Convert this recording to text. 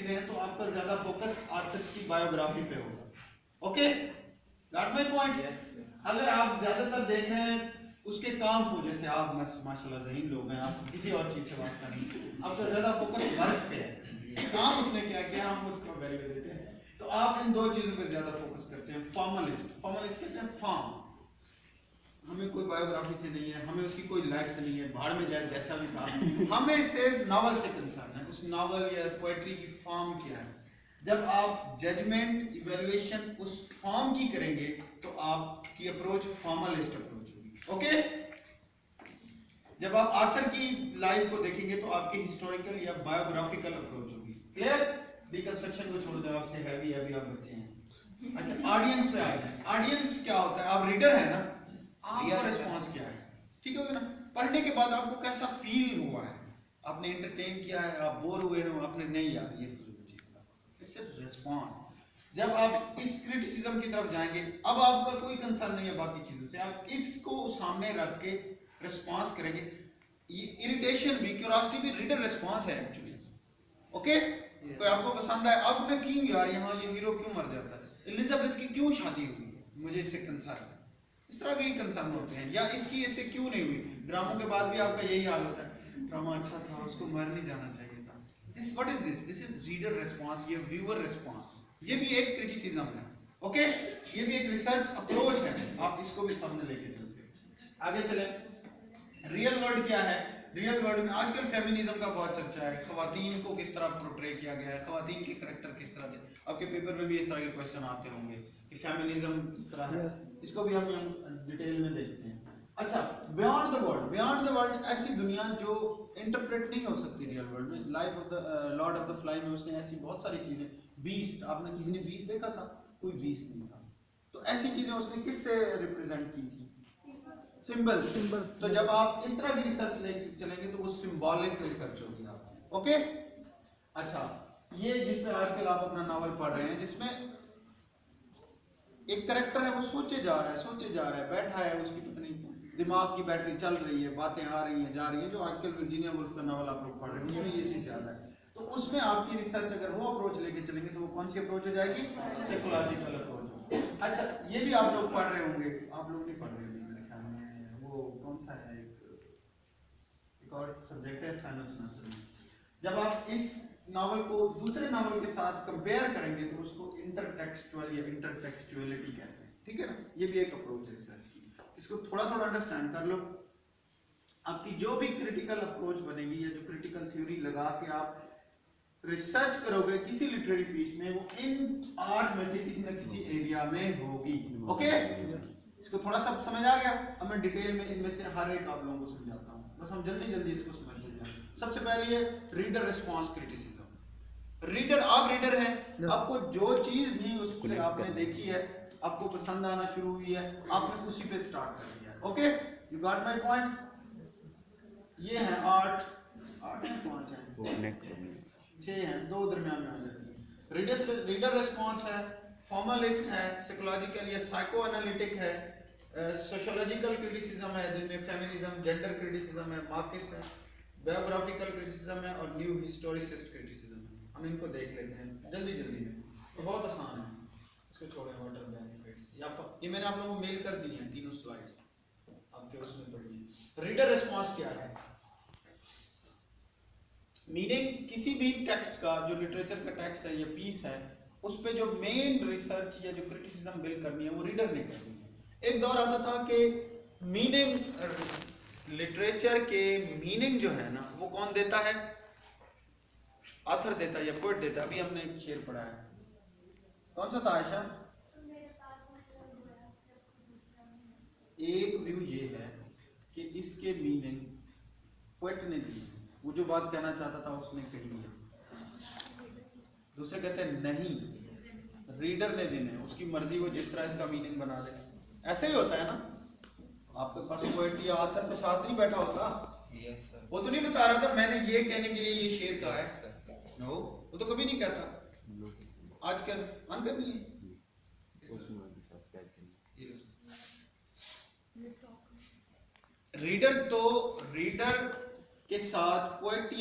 रहे हैं तो आपका ज्यादा फोकस ऑथर की बायोग्राफी पे होगा। Okay, got my point. अगर आप ज्यादातर देख रहे हैं उसके काम को, जैसे आप माशाल्लाह ज़हीन लोग हैं, आप किसी और चीज से वास्ता नहीं, आपका ज्यादा फोकस वर्क पे है, काम उसने क्या किया हम उसको वैल्यू देते हैं, तो आप इन दो चीजों पे ज्यादा फोकस करते हैं। फॉर्मलिस्ट, फॉर्मलिस्ट कहते हैं फॉर्म, हमें कोई बायोग्राफी से नहीं है, हमें उसकी कोई लाइफ से नहीं है, भाड़ में जाए जैसा भी था, हमें सिर्फ नॉवल से कंसर्न है, उस नॉवल या पोएट्री की फॉर्म क्या है। जब आप जजमेंट इवैल्यूएशन उस फॉर्म की करेंगे तो आपकी अप्रोच फॉर्मलिस्ट अप्रोच होगी। ओके, जब आप ऑथर की लाइफ को देखेंगे तो आपकी हिस्टोरिकल या बायोग्राफिकल अप्रोच होगी। क्लियर? रिकंस्ट्रक्शन को छोड़ दो, आपसे हैवी हैवी आप बच्चे हैं। अच्छा, ऑडियंस पे आ जाए। ऑडियंस क्या होता है? आप रीडर है ना, आपका रिस्पांस क्या है? ठीक है ना, पढ़ने के बाद आपको कैसा फील हुआ है, आपने एंटरटेन किया है, आप बोर हुए हो, आपने नहीं यार ये इट्स अ रिस्पांस। जब आप इस क्रिटिसिज्म की तरफ जाएंगे, अब आपका कोई कंसर्न नहीं है बाकी चीजों से, आप इसको सामने रख के रिस्पांस करेंगे। ये इरिटेशन भी, क्यूरियोसिटी भी रीडर रिस्पांस है एक्चुअली। ओके, कोई आपको पसंद है, अब ना क्यों यार यहाँ ये हीरो क्यों मर जाता है, एलिजाबेथ की क्यों शादी हुई है, मुझे इससे कंसर्न है, इस तरह के कंसर्न होते हैं। या इसकी इससे क्यों नहीं हुई, ड्रामों के बाद भी आपका यही हाल होता है, ड्रामा अच्छा था, उसको मर नहीं जाना चाहिए था। This what is this? This is reader response, ये व्यूअर रिस्पांस, ये भी एक क्रिटिसिज्म है। ओके, ये भी एक रिसर्च अप्रोच है, आप इसको भी सामने लेके चलते हैं। आगे चले, रियल वर्ल्ड क्या है? रियल वर्ल्ड में आजकल फेमिनिज्म का बहुत चर्चा है, खवातीन को किस तरह पोर्ट्रे किया गया है, खवातीन के करैक्टर किस तरह के, आपके पेपर में भी इस तरह के क्वेश्चन आते होंगे कि फेमिनिज्म किस तरह है। इसको भी हम डिटेल में देखते हैं। अच्छा, beyond the world, beyond the world ऐसी दुनिया जो इंटरप्रेट नहीं हो सकती रियल वर्ल्ड में। Life of the Lord of the fly में उसने ऐसी बहुत सारी चीजें, बीस्ट, आपने किसी ने बीस्ट देखा था? कोई बीस्ट नहीं था, तो ऐसी चीजें उसने किससे रिप्रेजेंट की थी? सिंबल। तो जब आप इस तरह की रिसर्च लेके चलेंगे तो वो सिंबॉलिक रिसर्च होगी आपकी। ओके, अच्छा, ये जिसमें आजकल आप अपना नावल पढ़ रहे हैं, जिसमें एक कैरेक्टर है वो सोचे जा रहा है, सोचे जा रहा है, बैठा है, उसकी पत्नी दिमाग की बैटरी चल रही है, बातें आ रही हैं, जा रही हैं, जो आजकल वर्जीनिया वुल्फ का नावल आप लोग पढ़ रहे हैं उसमें ये चीज ज्यादा है। तो उसमें आपकी रिसर्च अगर वो अप्रोच लेके चलेंगे तो वो कौन सी अप्रोच हो जाएगी? Psychological approach. अच्छा, ये भी आप लोग पढ़ रहे होंगे, आप लोग नहीं पढ़ रहे होंगे मेरे ख्याल में, वो कौन सा है, एक और सब्जेक्ट है फाइनल सेमेस्टर में। जब आप इस नावल को दूसरे नावल के साथ कंपेयर करेंगे तो उसको इंटरटेक्सचुअल या इंटरटेक्सचुअलिटी कहते हैं। ठीक है ना, ये भी एक अप्रोच है रिसर्च की, इसको थोड़ा थोड़ा अंडरस्टैंड कर लो। आपकी जो भी क्रिटिकल अप्रोच बनेगी या जो क्रिटिकल थ्योरी लगा के आप रिसर्च करोगे किसी लिटरेरी पीस में, वो इन 8 में से किसी न किसी एरिया में होगी। ओके, इसको थोड़ा सा समझ आ गया? अब मैं डिटेल में इनमें से हर एक आप लोगों को समझाता हूँ, बस हम जल्दी जल्दी इसको समझ लेते हैं। सबसे पहले ये रीडर रिस्पांस क्रिटिसिज्म। रीडर, आप रीडर हैं, आपको जो चीज भी उस पर आपने देखी है, आपको पसंद आना शुरू हुई है, आपने उसी पे स्टार्ट कर दिया। Okay, you got my point? ये है 8 है, 5 है, 6 हैं, 2 दरमियान में आ जाती है। रीडर रिस्पांस है, फॉर्मलिस्ट है, साइकोलॉजिकल या साइको एनालिटिक है, सोशियोलॉजिकल क्रिटिसिज्म है जिनमें फेमिनिज्म, जेंडर क्रिटिसिज्म है, मार्क्सिस्ट है, बायोग्राफिकल क्रिटिसिज्म है और न्यू हिस्टोरिसिस्ट क्रिटिसिज्म है। हम इनको देख लेते हैं जल्दी जल्दी में, तो बहुत आसान है, इसको छोड़ें। वाटर बेनिफिट्स ये मैंने आप लोगों को मेल कर दी हैं, तीनों स्लाइड्स आपके उसमें पढ़िए। रीडर रिस्पांस क्या है? मीनिंग किसी भी टेक्स्ट का, जो लिटरेचर का टेक्स्ट है या पीस है, उस पे जो मेन रिसर्च या जो क्रिटिसिज्म बिल्ड करनी है वो रीडर ने करनी है। एक दौर आता था कि मीनिंग, लिटरेचर के मीनिंग जो है ना वो कौन देता है? ऑथर देता है या पोएट देता है। अभी हमने एक शेर पढ़ा है, कौन सा था आयशा? एक व्यू ये है कि इसके मीनिंग पोएट ने दी, वो जो बात कहना चाहता था उसने कही है। दूसरे कहते हैं नहीं, रीडर ने देने, उसकी मर्जी, वो जिस तरह इसका मीनिंग बना दे। ऐसे ही होता है ना, आपके पास पोएट या ऑथर तो साथ नहीं बैठा होता, वो तो नहीं बता रहा था मैंने ये कहने के लिए ये शेर कहा है, नो, वो तो कभी नहीं कहता। आजकल मन करनी है रीडर, तो रीडर के साथ पोएट